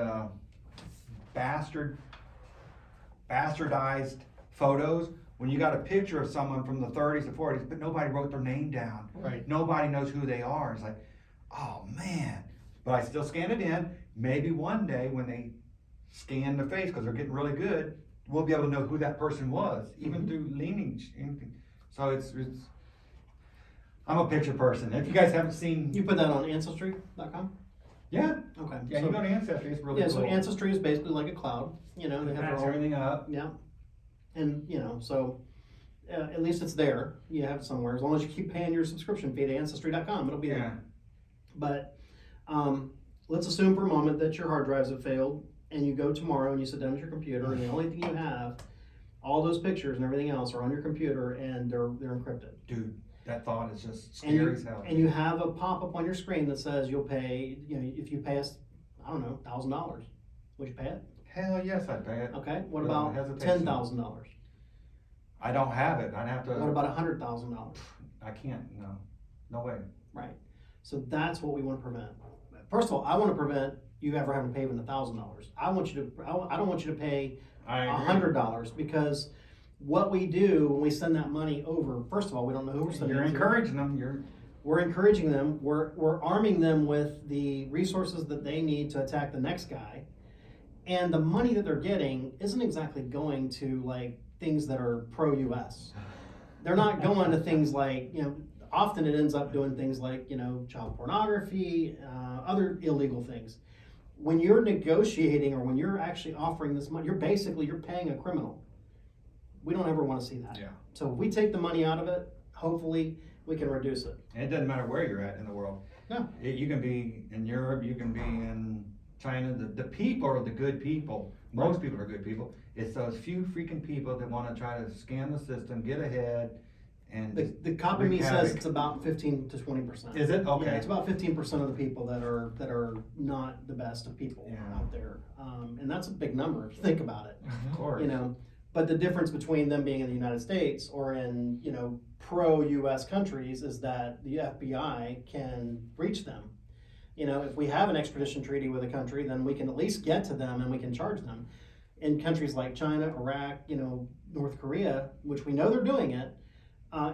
S1: bastard bastardized photos. When you got a picture of someone from the 30s to 40s, but nobody wrote their name down.
S3: Right.
S1: Nobody knows who they are. It's like, oh man. But I still scan it in. Maybe one day when they scan the face, because they're getting really good, we'll be able to know who that person was, even through lineage. So it's I'm a picture person. If you guys haven't seen,
S2: You put that on ancestry.com?
S1: yeah,
S2: Okay.
S1: yeah,
S2: So-
S1: you go to Ancestry. It's really
S2: Yeah,
S1: cool.
S2: so Ancestry is basically like a cloud, you know, they
S1: It
S2: have their
S1: backs
S2: own,
S1: everything up.
S2: yeah. And, you know, so, at least it's there, you have it somewhere, as long as you keep paying your subscription fee to ancestry.com, it'll be
S1: Yeah.
S2: there. But, let's assume for a moment that your hard drives have failed, and you go tomorrow and you sit down at your computer, and the only thing you have, all those pictures and everything else are on your computer, and they're encrypted.
S1: Dude, that thought is just
S2: And you,
S1: scary as hell.
S2: and you have a pop-up on your screen that says you'll pay, you know, if you pay us, I don't know, $1,000, would you pay it?
S1: Hell yes, I'd pay it.
S2: Okay, what
S1: Without
S2: about
S1: hesitation.
S2: $10,000?
S1: I don't have it. I'd have to.
S2: What about $100,000?
S1: I can't. No way.
S2: Right. So that's what we want to prevent. First of all, I want to prevent you ever having to pay even $1,000. I want you to. I don't want you to pay
S1: I agree.
S2: $100 because what we do when we send that money over. First of all, we don't know who we're sending.
S1: You're
S2: it to.
S1: encouraging them.
S2: We're encouraging them. We're arming them with the resources that they need to attack the next guy, and the money that they're getting isn't exactly going to like things that are pro-U.S. They're not going to things like, you know, often it ends up doing things like, you know, child pornography, other illegal things. When you're negotiating or when you're actually offering this money, you're paying a criminal. We don't ever want to see that.
S1: Yeah.
S2: So if we take the money out of it, hopefully we can reduce it.
S1: And it doesn't matter where you're at in the world.
S2: No.
S1: You can be in Europe. You can be in China. The people are the good people. Most people are good people. It's those few freaking people that want to try to scam the system, get ahead, and
S2: The copy me
S1: wreak
S2: says
S1: havoc.
S2: it's about 15 to 20%.
S1: Is it? Okay.
S2: Yeah, it's about 15% of the people that are not the best of people
S1: Yeah.
S2: out there, and that's a big number if you think about it.
S1: Of course.
S2: You know, but the difference between them being in the United States or in, you know, pro-U.S. countries is that the FBI can reach them. You know, if we have an extradition treaty with a country, then we can at least get to them and we can charge them. In countries like China, Iraq, you know, North Korea, which we know they're doing it,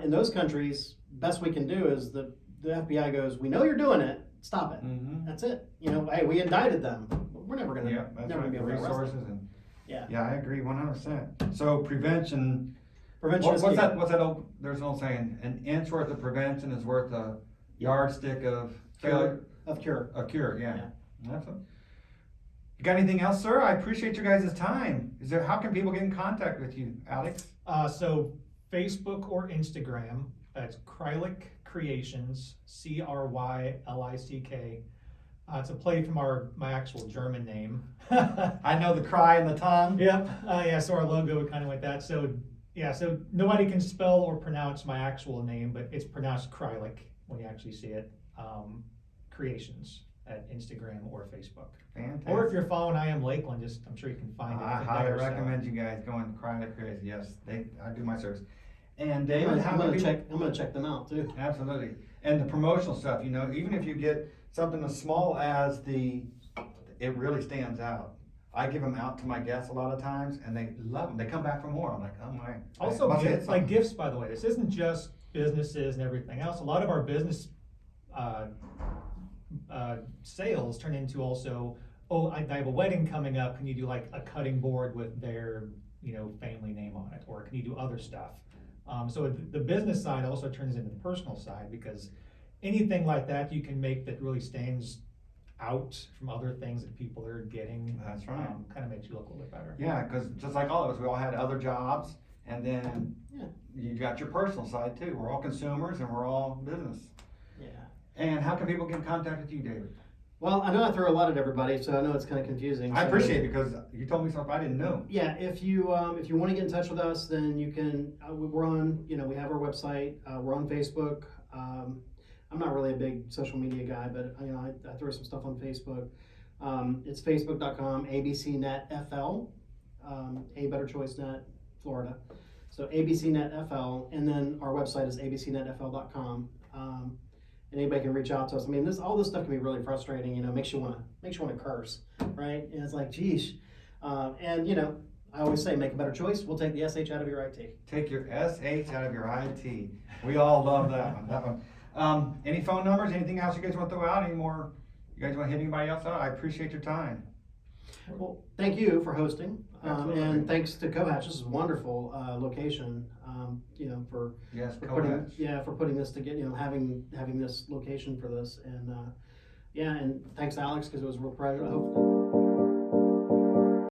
S2: in those countries, best we can do is the FBI goes, we know you're doing it, stop it.
S1: Mm-hmm.
S2: That's it. You know, hey, we indicted them. We're never gonna,
S1: Yeah, that's
S2: never
S1: right.
S2: gonna be
S1: The
S2: able to arrest them.
S1: resources and
S2: Yeah.
S1: yeah, I agree 100%. So prevention.
S2: Prevention is
S1: What's
S2: key.
S1: that? What's that old? There's an old saying: an inch worth of prevention is worth a yardstick of failure.
S2: Of cure.
S1: A cure. Yeah.
S2: Yeah.
S1: That's it. You got anything else, sir? I appreciate your guys' time. How can people get in contact with you, Alex?
S3: So Facebook or Instagram, that's Crylick Creations, Crylick. It's a play from my actual German name.
S1: I know the cry and the tongue.
S3: Yep. Yeah. So our logo kind of like that. So yeah. So nobody can spell or pronounce my actual name, but it's pronounced Crylick when you actually see it. Creations at Instagram or Facebook.
S1: Fantastic.
S3: Or if you're following I Am Lakeland, I'm sure you can find it.
S1: I
S3: there,
S1: highly
S3: so.
S1: recommend you guys going to Crylick Creations. Yes, I do my service. And
S2: I'm
S1: David,
S2: gonna,
S1: how
S2: I'm
S1: many
S2: gonna
S1: people?
S2: check. I'm gonna check them out too.
S1: Absolutely. And the promotional stuff, you know, even if you get something as small as it really stands out. I give them out to my guests a lot of times, and they love them. They come back for more. I'm like, oh my.
S3: Also,
S1: must hit
S3: like
S1: something.
S3: gifts, by the way. This isn't just businesses and everything else. A lot of our business sales turn into also, oh, I have a wedding coming up. Can you do like a cutting board with their, family name on it, or can you do other stuff? So the business side also turns into the personal side, because anything like that you can make that really stands out from other things that people are getting.
S1: That's right.
S3: Kind of makes you look a little bit better.
S1: Yeah, because just like all of us, we all had other jobs, and then
S2: Yeah.
S1: you got your personal side too. We're all consumers, and we're all business.
S2: Yeah.
S1: And how can people get in contact with you, David?
S2: Well, I know I throw a lot at everybody, so I know it's kind of confusing.
S1: I
S2: so-
S1: appreciate it, because you told me stuff I didn't know.
S2: Yeah, if you want to get in touch with us, then you can. We're on. We have our website. We're on Facebook. I'm not really a big social media guy, but I throw some stuff on Facebook. It's facebook.com abcnetfl, a Better Choice Net, Florida. So abcnetfl, and then our website is abcnetfl.com. And anybody can reach out to us. I mean, all this stuff can be really frustrating. Makes you want to curse, right? And it's like, geez. And I always say, make a better choice. We'll take the SH out of your IT.
S1: Take your SH out of your IT. We all love that one, that one. Any phone numbers, anything else you guys want to throw out? Any more, you guys want to hit anybody else out? I appreciate your time.
S2: Well, thank you for hosting,
S1: Absolutely.
S2: and thanks to Cohatch. This is a wonderful location. For
S1: Yes,
S2: for
S1: Cohatch.
S2: putting this together. Having this location for this, and and thanks Alex, because it was a real pleasure. I hope